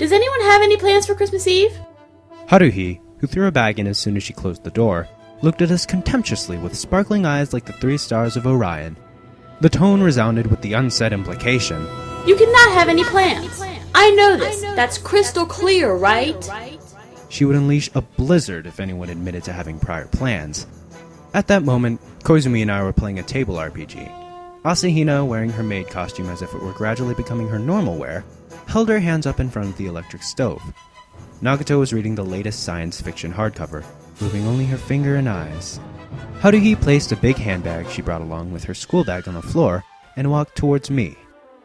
Does anyone have any plans for Christmas Eve? Haruhi, who threw a bag in as soon as she closed the door, looked at us contemptuously with sparkling eyes like the 3 stars of Orion. The tone resounded with the unsaid implication. You cannot have any plans. I know this. That's crystal clear, right? She would unleash a blizzard if anyone admitted to having prior plans. At that moment, Koizumi and I were playing a table RPG. Asahina, wearing her maid costume as if it were gradually becoming her normal wear, held her hands up in front of the electric stove. Nagato was reading the latest science fiction hardcover, moving only her finger and eyes. Haruhi placed a big handbag she brought along with her school bag on the floor and walked towards me.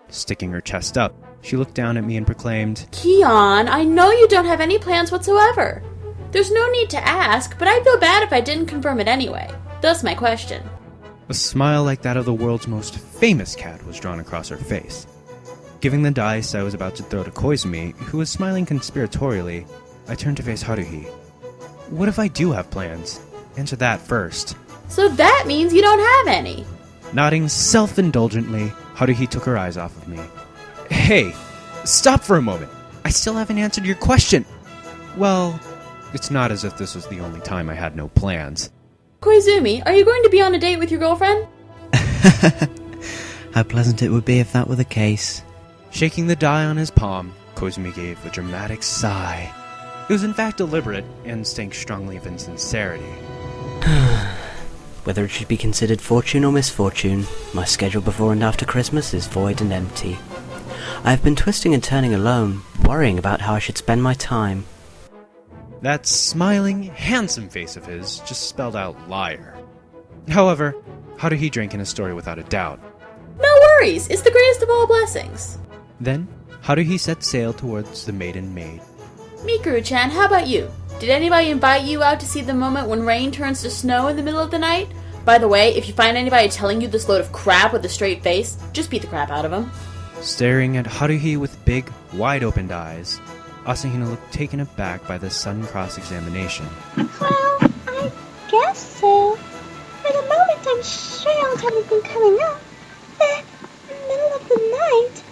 Sticking her chest up, she looked down at me and proclaimed, Kyon, I know you don't have any plans whatsoever. There's no need to ask, but I'd feel bad if I didn't confirm it anyway. Thus my question. A smile like that of the world's most famous cat was drawn across her face. Giving the dice I was about to throw to Koizumi, who was smiling conspiratorially, I turned to face Haruhi. What if I do have plans? Answer that first. So that means you don't have any. Nodding self-indulgently, Haruhi took her eyes off of me. Hey, stop for a moment. I still haven't answered your question. Well, it's not as if this was the only time I had no plans. Koizumi, are you going to be on a date with your girlfriend? How pleasant it would be if that were the case. Shaking the die on his palm, Koizumi gave a dramatic sigh. It was in fact deliberate and stank strongly of insincerity. Whether it should be considered fortune or misfortune, my schedule before and after Christmas is void and empty. I have been twisting and turning alone, worrying about how I should spend my time. That smiling, handsome face of his just spelled out liar. However, Haruhi drank in his story without a doubt. No worries, it's the greatest of all blessings. Then, Haruhi set sail towards the maiden maid. Mikuru-chan, how about you? Did anybody invite you out to see the moment when rain turns to snow in the middle of the night? By the way, if you find anybody telling you this load of crap with a straight face, just beat the crap out of them. Staring at Haruhi with big, wide-opened eyes, Asahina looked taken aback by this sudden cross-examination. Well, I guess so. For the moment, I'm sure I don't have anything coming up. Middle of the night.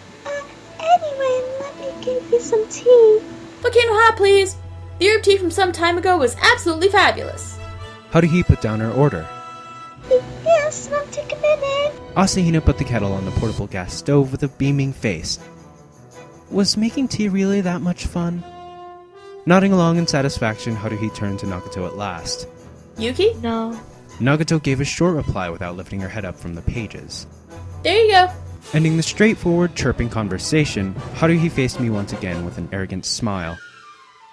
Anyway, let me give you some tea. Volcano hot, please. The herb tea from some time ago was absolutely fabulous. Haruhi put down her order. Yes, won't take a minute. Asahina put the kettle on the portable gas stove with a beaming face. Was making tea really that much fun? Nodding along in satisfaction, Haruhi turned to Nagato at last. Yuki? No. Nagato gave a short reply without lifting her head up from the pages. There you go. Ending the straightforward, chirping conversation, Haruhi faced me once again with an arrogant smile.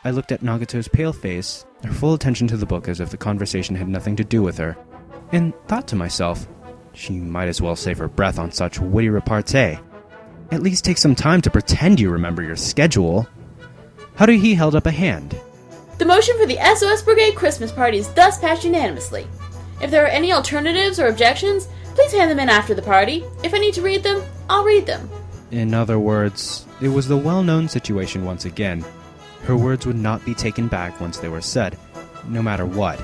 I looked at Nagato's pale face, her full attention to the book as if the conversation had nothing to do with her, and thought to myself, she might as well save her breath on such witty repartee. At least take some time to pretend you remember your schedule. Haruhi held up a hand. The motion for the SOS Brigade Christmas party is thus passed unanimously. If there are any alternatives or objections, please hand them in after the party. If I need to read them, I'll read them. In other words, it was the well-known situation once again. Her words would not be taken back once they were said, no matter what.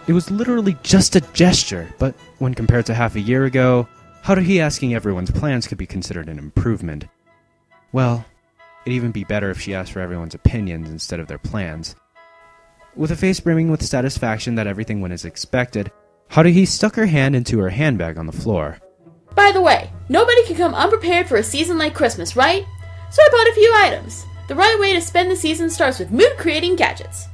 It was literally just a gesture, but when compared to half a year ago, Haruhi asking everyone's plans could be considered an improvement. Well, it'd even be better if she asked for everyone's opinions instead of their plans. With a face brimming with satisfaction that everything went as expected, Haruhi stuck her hand into her handbag on the floor. By the way, nobody can come unprepared for a season like Christmas, right? So I bought a few items. The right way to spend the season starts with mood-creating gadgets.